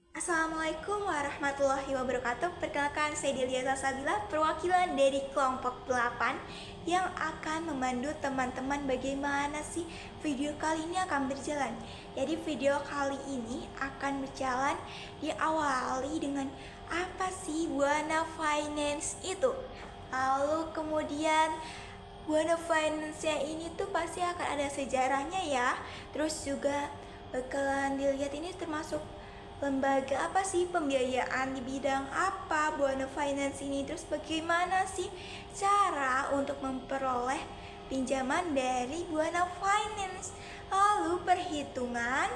Assalamualaikum warahmatullahi wabarakatuh. Perkenalkan, saya Delia Salsabila, perwakilan dari kelompok 8 yang akan membantu teman-teman bagaimana sih video kali ini akan berjalan. Jadi video kali ini akan berjalan diawali dengan apa sih Buana Finance itu. Lalu kemudian Buana Finance-nya ini tuh pasti akan ada sejarahnya ya. Terus juga bakalan dilihat ini termasuk lembaga apa sih, pembiayaan di bidang apa Buana Finance ini, terus bagaimana sih cara untuk memperoleh pinjaman dari Buana Finance, lalu perhitungan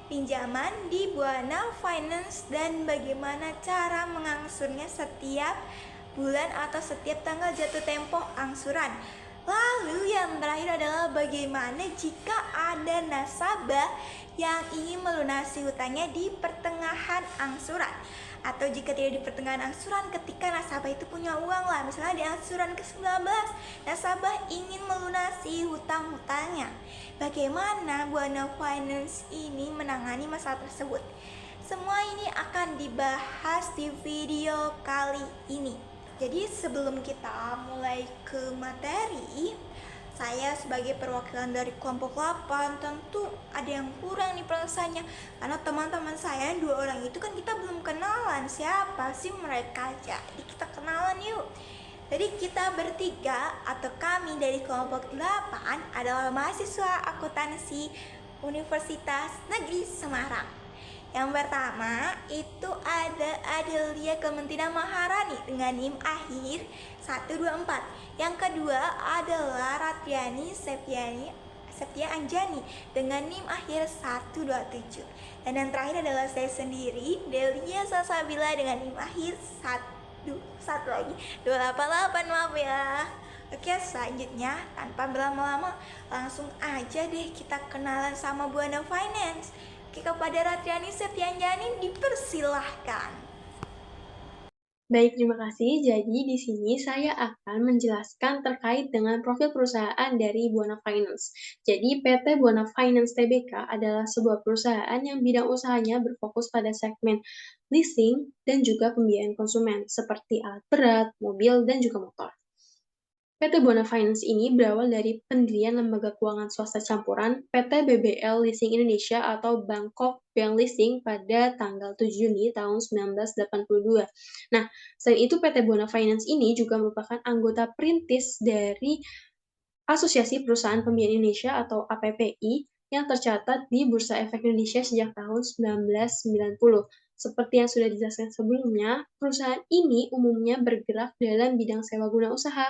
pinjaman di Buana Finance dan bagaimana cara mengangsurnya setiap bulan atau setiap tanggal jatuh tempo angsuran. Lalu yang terakhir adalah bagaimana jika ada nasabah yang ingin melunasi hutangnya di pertengahan angsuran, atau jika tidak di pertengahan angsuran, ketika nasabah itu punya uang lah, misalnya di angsuran ke-19 nasabah ingin melunasi hutang-hutangnya. Bagaimana Buana Finance ini menangani masalah tersebut? Semua ini akan dibahas di video kali ini. Jadi sebelum kita mulai ke materi, saya sebagai perwakilan dari kelompok 8 tentu ada yang kurang nih perasaannya, karena teman-teman saya 2 orang itu kan kita belum kenalan siapa sih mereka. Jadi kita kenalan yuk. Jadi kita bertiga atau kami dari kelompok 8 adalah mahasiswa akuntansi Universitas Negeri Semarang. Yang pertama itu ada Adelia Clementina Maharani dengan NIM akhir 124. Yang kedua adalah Ratriani Septia Anjani dengan NIM akhir 127. Dan yang terakhir adalah saya sendiri, Delia Salsabila dengan NIM akhir 1 lagi 288, maaf ya. Oke, selanjutnya tanpa berlama-lama langsung aja deh kita kenalan sama Buana Finance. Oke, kepada Ratriani Septianjani dipersilahkan. Baik, terima kasih. Jadi di sini saya akan menjelaskan terkait dengan profil perusahaan dari Buana Finance. Jadi PT Buana Finance Tbk adalah sebuah perusahaan yang bidang usahanya berfokus pada segmen leasing dan juga pembiayaan konsumen seperti alat berat, mobil, dan juga motor. PT Buana Finance ini berawal dari pendirian lembaga keuangan swasta campuran PT BBL Leasing Indonesia atau Bangkok Bank Leasing pada tanggal 7 Juni tahun 1982. Nah, selain itu PT Buana Finance ini juga merupakan anggota perintis dari Asosiasi Perusahaan Pembiayaan Indonesia atau APPI yang tercatat di Bursa Efek Indonesia sejak tahun 1990. Seperti yang sudah dijelaskan sebelumnya, perusahaan ini umumnya bergerak dalam bidang sewa guna usaha,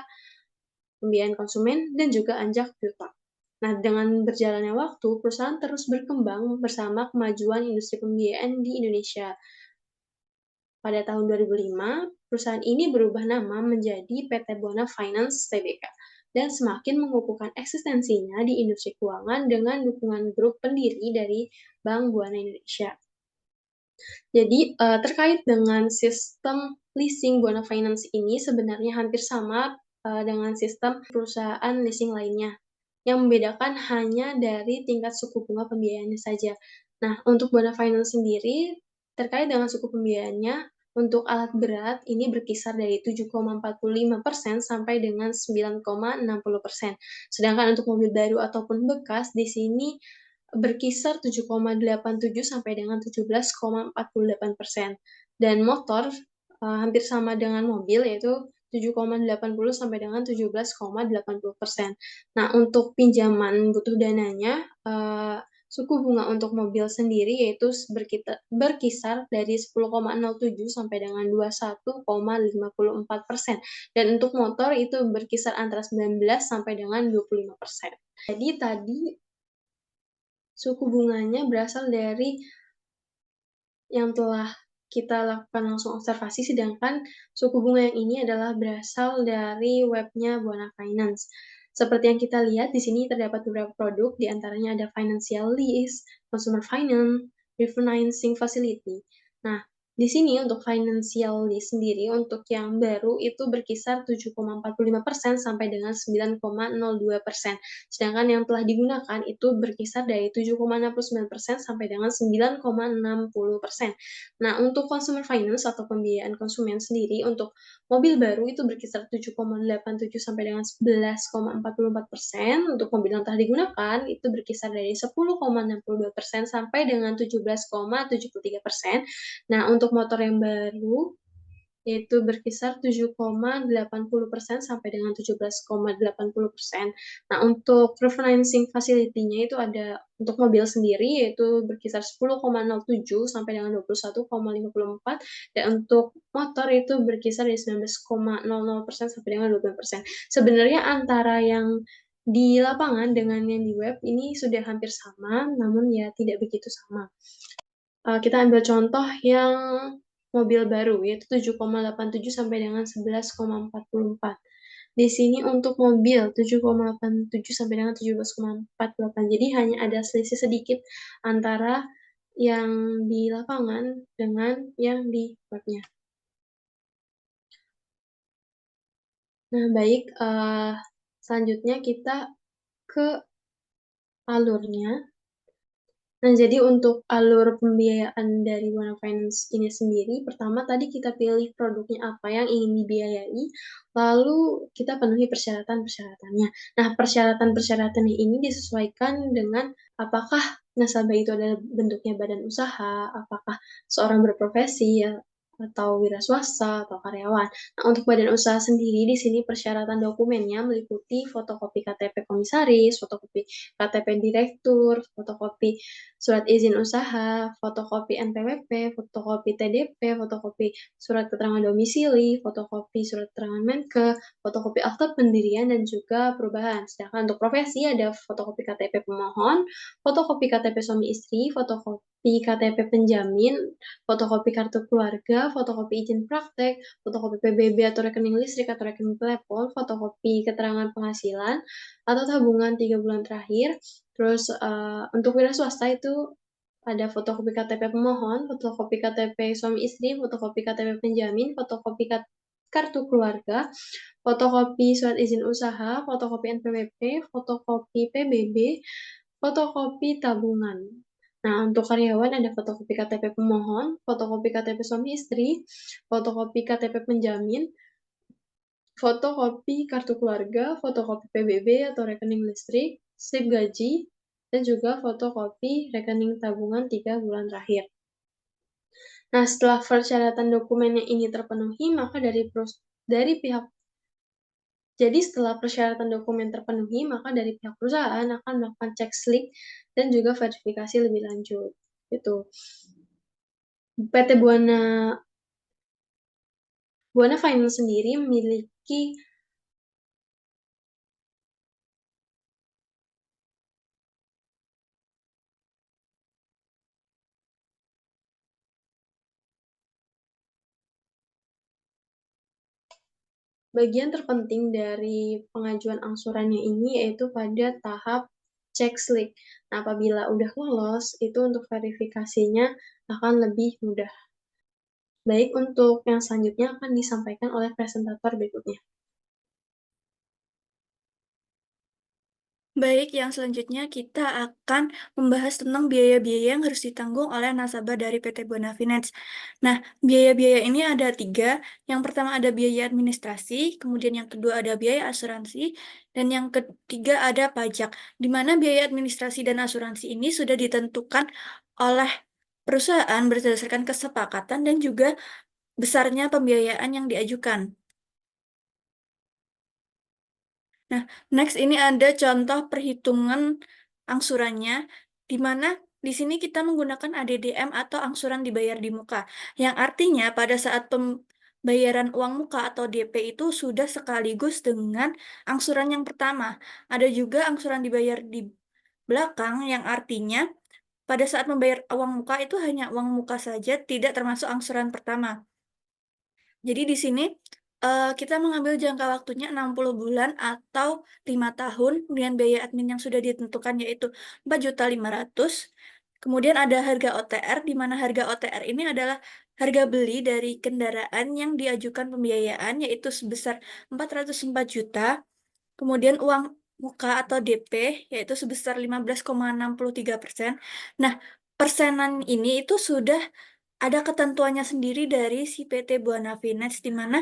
pembiayaan konsumen, dan juga anjak piutang. Nah, dengan berjalannya waktu, perusahaan terus berkembang bersama kemajuan industri pembiayaan di Indonesia. Pada tahun 2005, perusahaan ini berubah nama menjadi PT Buana Finance Tbk dan semakin mengukuhkan eksistensinya di industri keuangan dengan dukungan grup pendiri dari Bank Buana Indonesia. Jadi, terkait dengan sistem leasing Buana Finance ini sebenarnya hampir sama dengan sistem perusahaan leasing lainnya. Yang membedakan hanya dari tingkat suku bunga pembiayaannya saja. Nah, untuk Buana Finance sendiri, terkait dengan suku pembiayaannya, untuk alat berat ini berkisar dari 7,45% sampai dengan 9,60%. Sedangkan untuk mobil baru ataupun bekas di sini berkisar 7,87 sampai dengan 17,48%. Dan motor hampir sama dengan mobil, yaitu 7,80 sampai dengan 17,80%. Nah, untuk pinjaman butuh dananya, suku bunga untuk mobil sendiri yaitu berkisar dari 10,07 sampai dengan 21,54%. Dan untuk motor itu berkisar antara 19 sampai dengan 25%. Jadi tadi suku bunganya berasal dari yang telah kita lakukan langsung observasi, sedangkan suku bunga yang ini adalah berasal dari webnya Buana Finance. Seperti yang kita lihat di sini terdapat beberapa produk, di antaranya ada financial lease, consumer finance, refinancing facility. Nah, Di sini untuk financial lease sendiri untuk yang baru itu berkisar 7,45% sampai dengan 9,02%. Sedangkan yang telah digunakan itu berkisar dari 7,69% sampai dengan 9,60%. Nah, untuk consumer finance atau pembiayaan konsumen sendiri untuk mobil baru itu berkisar 7,87 sampai dengan 11,44%. Untuk mobil yang telah digunakan itu berkisar dari 10,62% sampai dengan 17,73%. Nah, untuk motor yang baru, yaitu berkisar 7,80% sampai dengan 17,80%. Nah, untuk refinancing facility-nya itu ada untuk mobil sendiri, yaitu berkisar 10,07 sampai dengan 21,54, dan untuk motor itu berkisar dari 19,00% sampai dengan 20%. Sebenarnya antara yang di lapangan dengan yang di web ini sudah hampir sama, namun ya tidak begitu sama. Kita ambil contoh yang mobil baru, yaitu 7,87 sampai dengan 11,44. Di sini untuk mobil 7,87 sampai dengan 17,48. Jadi hanya ada selisih sedikit antara yang di lapangan dengan yang di webnya. Nah, baik, selanjutnya kita ke alurnya. Nah, jadi untuk alur pembiayaan dari Buana Finance ini sendiri, pertama tadi kita pilih produknya apa yang ingin dibiayai, lalu kita penuhi persyaratan-persyaratannya. Nah, persyaratan-persyaratannya ini disesuaikan dengan apakah nasabah itu adalah bentuknya badan usaha, apakah seorang berprofesi ya, atau wira swasta atau karyawan. Nah, untuk badan usaha sendiri di sini persyaratan dokumennya meliputi fotokopi KTP komisaris, fotokopi KTP direktur, fotokopi surat izin usaha, fotokopi NPWP, fotokopi TDP, fotokopi surat keterangan domisili, fotokopi surat keterangan Menkeu, fotokopi akta pendirian dan juga perubahan. Sedangkan untuk profesi ada fotokopi KTP pemohon, fotokopi KTP suami istri, fotokopi KTP penjamin, fotokopi kartu keluarga, fotokopi izin praktek, fotokopi PBB atau rekening listrik atau rekening telepon, fotokopi keterangan penghasilan atau tabungan 3 bulan terakhir. Terus untuk wira swasta itu ada fotokopi KTP pemohon, fotokopi KTP suami istri, fotokopi KTP penjamin, fotokopi kartu keluarga, fotokopi surat izin usaha, fotokopi NPWP, fotokopi PBB, fotokopi tabungan. Nah, untuk karyawan ada fotokopi KTP pemohon, fotokopi KTP suami istri, fotokopi KTP penjamin, fotokopi kartu keluarga, fotokopi PBB atau rekening listrik, slip gaji, dan juga fotokopi rekening tabungan 3 bulan terakhir. Nah, setelah persyaratan dokumennya ini terpenuhi, maka setelah persyaratan dokumen terpenuhi, maka dari pihak perusahaan akan melakukan cek slik dan juga verifikasi lebih lanjut. Gitu. PT Buana Finance sendiri memiliki bagian terpenting dari pengajuan angsurannya ini yaitu pada tahap cek slik. Nah, apabila udah lolos, itu untuk verifikasinya akan lebih mudah. Baik, untuk yang selanjutnya akan disampaikan oleh presentator berikutnya. Baik, yang selanjutnya kita akan membahas tentang biaya-biaya yang harus ditanggung oleh nasabah dari PT Buana Finance. Nah, biaya-biaya ini ada tiga. Yang pertama ada biaya administrasi, kemudian yang kedua ada biaya asuransi, dan yang ketiga ada pajak. Di mana biaya administrasi dan asuransi ini sudah ditentukan oleh perusahaan berdasarkan kesepakatan dan juga besarnya pembiayaan yang diajukan. Nah, next ini ada contoh perhitungan angsurannya, di mana di sini kita menggunakan ADDM atau angsuran dibayar di muka, yang artinya pada saat pembayaran uang muka atau DP itu sudah sekaligus dengan angsuran yang pertama. Ada juga angsuran dibayar di belakang, yang artinya pada saat membayar uang muka itu hanya uang muka saja, tidak termasuk angsuran pertama. Jadi di sini kita mengambil jangka waktunya 60 bulan atau 5 tahun dengan biaya admin yang sudah ditentukan yaitu 4.500.000. Kemudian ada harga OTR, di mana harga OTR ini adalah harga beli dari kendaraan yang diajukan pembiayaan yaitu sebesar 404 juta, kemudian uang muka atau DP yaitu sebesar 15,63%. Nah, persenan ini itu sudah ada ketentuannya sendiri dari si PT Buana Finance di mana,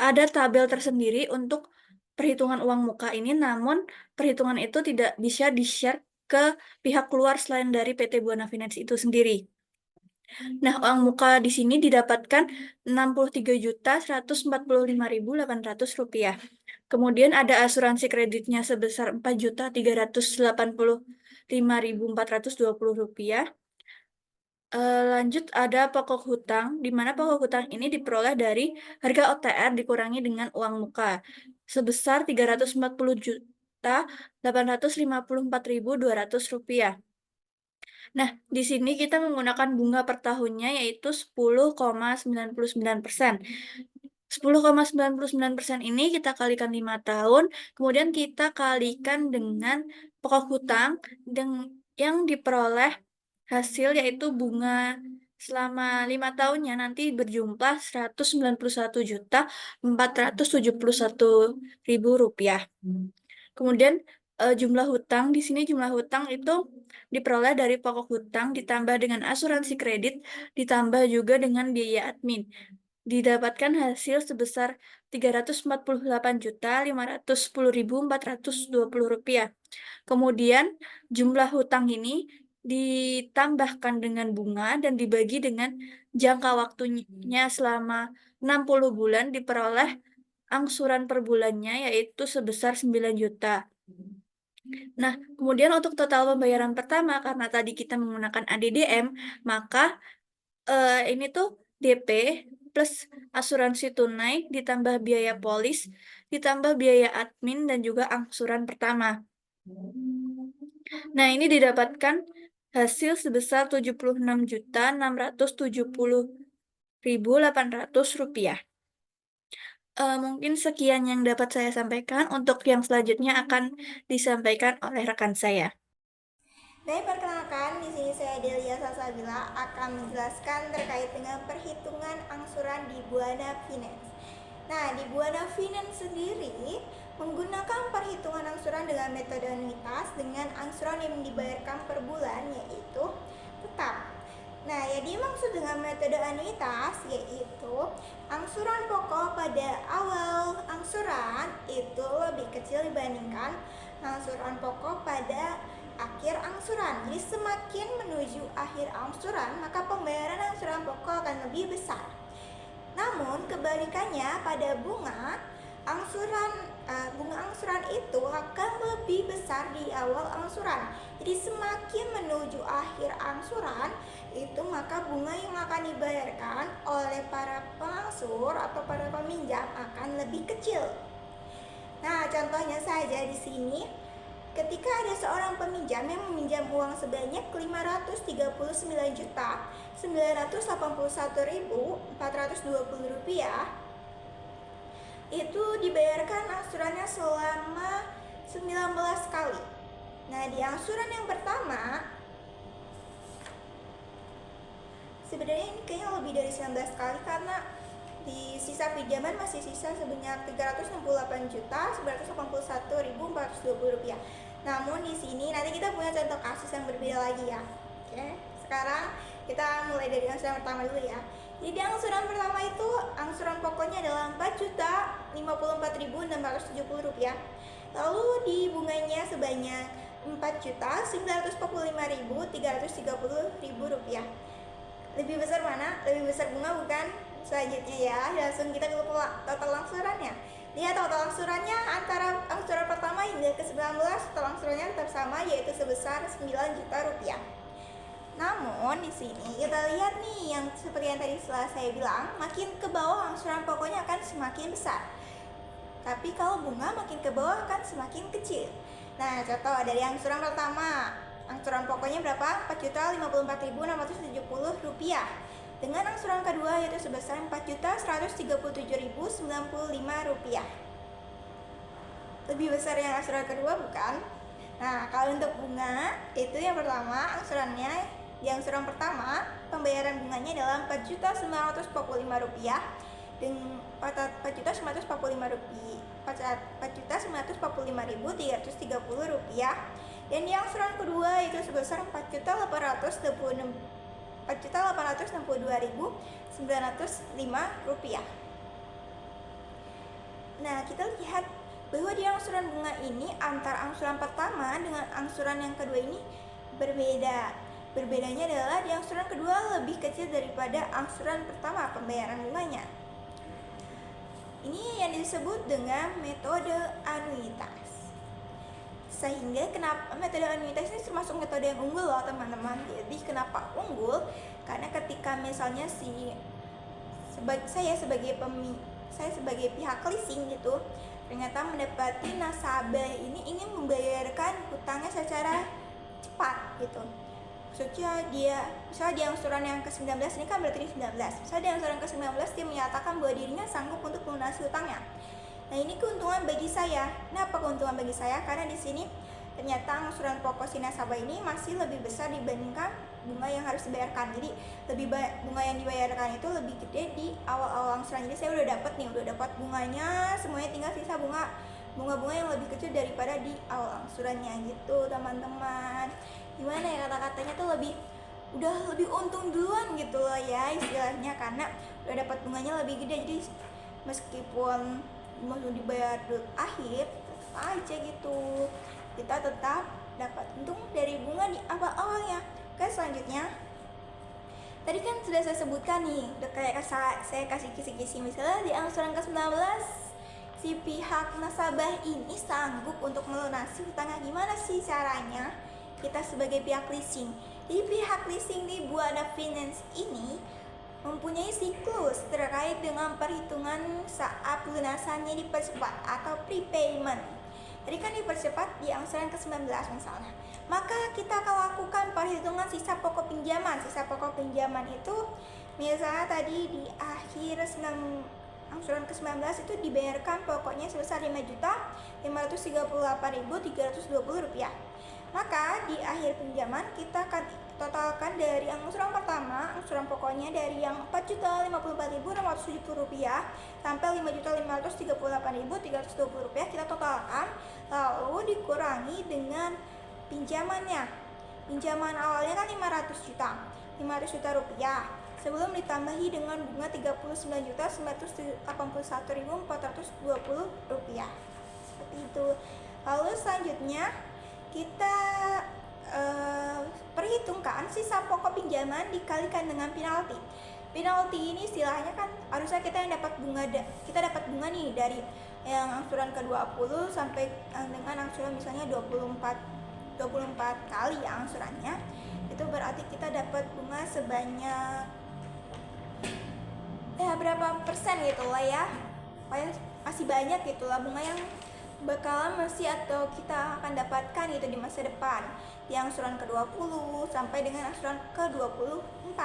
ada tabel tersendiri untuk perhitungan uang muka ini, namun perhitungan itu tidak bisa di-share ke pihak luar selain dari PT Buana Finance itu sendiri. Nah, uang muka di sini didapatkan Rp63.145.800. Kemudian ada asuransi kreditnya sebesar Rp4.385.420. Lanjut ada pokok hutang, di mana pokok hutang ini diperoleh dari harga OTR dikurangi dengan uang muka sebesar Rp340.854.200. Nah, di sini kita menggunakan bunga per tahunnya yaitu 10,99%. 10,99% ini kita kalikan 5 tahun, kemudian kita kalikan dengan pokok hutang yang diperoleh hasil yaitu bunga selama 5 tahunnya nanti berjumlah Rp191.471.000. Kemudian jumlah hutang di sini jumlah hutang itu diperoleh dari pokok hutang ditambah dengan asuransi kredit ditambah juga dengan biaya admin. Didapatkan hasil sebesar Rp344.510.420. Kemudian jumlah hutang ini ditambahkan dengan bunga dan dibagi dengan jangka waktunya selama 60 bulan diperoleh angsuran per bulannya yaitu sebesar 9 juta. Nah, kemudian untuk total pembayaran pertama karena tadi kita menggunakan ADDM, maka ini tuh DP plus asuransi tunai ditambah biaya polis, ditambah biaya admin dan juga angsuran pertama. Nah, ini didapatkan hasil sebesar Rp76.670.800. Mungkin sekian yang dapat saya sampaikan. Untuk yang selanjutnya akan disampaikan oleh rekan saya. Baik, perkenalkan, di sini saya Delia Salsabila akan menjelaskan terkait dengan perhitungan angsuran di Buana Finance. Nah, di Buana Finance sendiri menggunakan perhitungan angsuran dengan metode anuitas dengan angsuran yang dibayarkan per bulan yaitu tetap. Nah, yang dimaksud dengan metode anuitas yaitu angsuran pokok pada awal angsuran itu lebih kecil dibandingkan angsuran pokok pada akhir angsuran. Jadi semakin menuju akhir angsuran, maka pembayaran angsuran pokok akan lebih besar. Namun kebalikannya pada bunga angsuran itu akan lebih besar di awal angsuran. Jadi semakin menuju akhir angsuran itu maka bunga yang akan dibayarkan oleh para pengangsur atau para peminjam akan lebih kecil. Nah, contohnya saja di sini, ketika ada seorang peminjam yang meminjam uang sebanyak Rp539.981.420, itu dibayarkan angsurannya selama 19 kali. Nah, di angsuran yang pertama, sebenarnya ini kayaknya lebih dari 19 kali karena di sisa pinjaman masih sisa sebanyak Rp368.981.420. Namun di sini nanti kita punya contoh kasus yang berbeda lagi ya. Oke, sekarang kita mulai dari angsuran pertama dulu ya. Jadi di angsuran pertama itu angsuran pokoknya adalah Rp4.054.670. Lalu di bunganya sebanyak Rp4.945.330.000. Lebih besar mana? Lebih besar bunga bukan? Selanjutnya ya, langsung kita ke total angsurannya. Lihat total angsurannya antara angsuran pertama hingga ke-19, total angsurannya tetap sama yaitu sebesar Rp9 juta. Namun di sini kita lihat nih yang seperti yang tadi setelah saya bilang, makin ke bawah angsuran pokoknya akan semakin besar. Tapi kalau bunga makin ke bawah akan semakin kecil. Nah, contoh dari angsuran pertama, angsuran pokoknya berapa? Rp4.054.670. Dengan angsuran kedua yaitu sebesar Rp4.137.095. Lebih besar yang angsuran kedua bukan? Nah, kalau untuk bunga itu yang pertama angsurannya Di angsuran pertama, pembayaran bunganya adalah Rp4.945 dan Rp4.945.330, dan di angsuran kedua itu sebesar Rp4.862.905. Nah, kita lihat bahwa di angsuran bunga ini antara angsuran pertama dengan angsuran yang kedua ini berbeda. Berbedanya adalah di angsuran kedua lebih kecil daripada angsuran pertama pembayaran bunganya. Ini yang disebut dengan metode anuitas. Sehingga kenapa metode anuitas ini termasuk metode yang unggul loh teman-teman. Jadi kenapa unggul? Karena ketika misalnya saya sebagai pihak leasing gitu, ternyata mendapati nasabah ini ingin membayarkan hutangnya secara cepat gitu. Maksudnya misalnya di angsuran yang ke-19 ini kan berarti di 19. Misalnya di angsuran ke-19 dia menyatakan bahwa dirinya sanggup untuk melunasi hutangnya. Nah, ini keuntungan bagi saya. Kenapa keuntungan bagi saya? Karena di sini ternyata angsuran pokok si nasabah ini masih lebih besar dibandingkan bunga yang harus dibayarkan. Jadi bunga yang dibayarkan itu lebih gede di awal-awal angsuran. Jadi saya udah dapat bunganya, semuanya tinggal sisa bunga-bunga yang lebih kecil daripada di awal angsurannya gitu teman-teman. Gimana ya, kata-katanya tuh udah lebih untung duluan gitu loh ya istilahnya, karena udah dapat bunganya lebih gede. Jadi meskipun mau dibayar akhir tetap aja gitu, kita tetap dapat untung dari bunga di awal-awalnya. Oke, selanjutnya tadi kan sudah saya sebutkan nih, udah kayak saya kasih kisi-kisi. Misalnya di angsuran ke-19 si pihak nasabah ini sanggup untuk melunasi hutangnya. Gimana sih caranya? Kita sebagai pihak leasing, jadi pihak leasing di Buana Finance ini mempunyai siklus terkait dengan perhitungan saat lunasannya dipercepat atau prepayment. Jadi kan dipercepat di angsuran ke-19 misalnya, maka kita akan lakukan perhitungan sisa pokok pinjaman. Sisa pokok pinjaman itu misalnya tadi di akhir angsuran ke-19 itu dibayarkan pokoknya sebesar Rp538.320. Maka di akhir pinjaman kita akan totalkan dari angsuran pertama, angsuran pokoknya dari yang Rp4.054.670 sampai Rp5.538.320 kita totalkan, lalu dikurangi dengan pinjamannya. Pinjaman awalnya kan Rp500 juta sebelum ditambahi dengan bunga Rp39.981.420. Seperti itu. Lalu selanjutnya kita perhitungkan sisa pokok pinjaman dikalikan dengan penalti. Penalti ini istilahnya kan harusnya kita dapat bunga nih dari yang angsuran ke-20 sampai dengan angsuran misalnya 24 kali ya angsurannya. Itu berarti kita dapat bunga sebanyak berapa persen gitu lah ya. Masih banyak gitu lah bunga yang bakalan atau kita akan dapatkan itu di masa depan di angsuran ke-20 sampai dengan angsuran ke-24.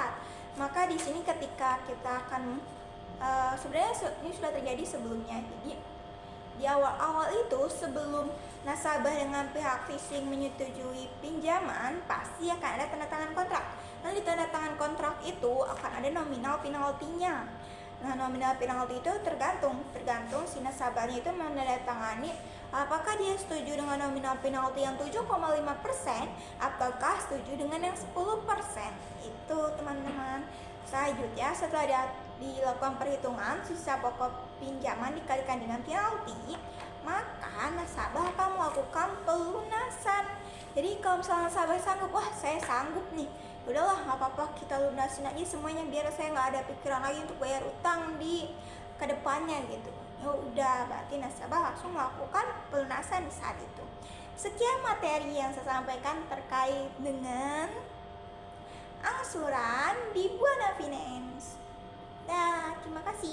Maka di sini ketika kita akan sebenarnya ini sudah terjadi sebelumnya. Jadi di awal-awal itu sebelum nasabah dengan pihak leasing menyetujui pinjaman, pasti akan ada tanda tangan kontrak. Nah, di tanda tangan kontrak itu akan ada nominal penaltinya. Nah, nominal penalti itu tergantung si nasabahnya itu menandatangani apakah dia setuju dengan nominal penalti yang 7,5% ataukah setuju dengan yang 10%. Itu teman-teman. Selanjutnya setelah dilakukan perhitungan sisa pokok pinjaman dikalikan dengan penalti, maka nasabah akan melakukan pelunasan. Jadi kalau misalnya nasabah sanggup, wah saya sanggup nih, udahlah nggak apa-apa kita lunasin aja semuanya biar saya nggak ada pikiran lagi untuk bayar utang di kedepannya gitu. Ya udah, berarti nasabah langsung melakukan pelunasan di saat itu. Sekian materi yang saya sampaikan terkait dengan angsuran di Buana Finance. Nah, terima kasih.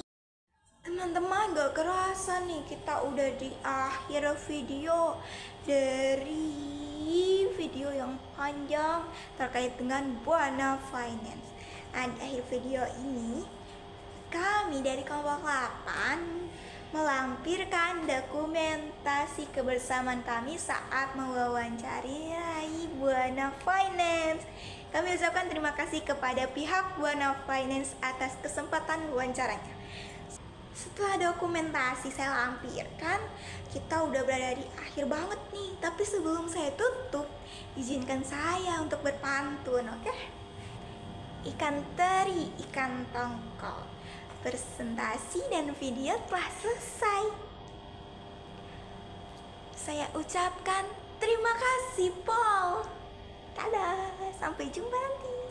Teman-teman, gak kerasa nih kita udah di akhir video dari video yang panjang terkait dengan Buana Finance. Nah, di akhir video ini kami dari kelompok 8 melampirkan dokumentasi kebersamaan kami saat mewawancari Buana Finance. Kami ucapkan terima kasih kepada pihak Buana Finance atas kesempatan wawancaranya. Setelah dokumentasi saya lampirkan, kita udah berada di akhir banget nih. Tapi sebelum saya tutup, izinkan saya untuk berpantun, oke? Ikan teri, ikan tongkol, presentasi dan video telah selesai. Saya ucapkan terima kasih, Paul. Dadah, sampai jumpa nanti.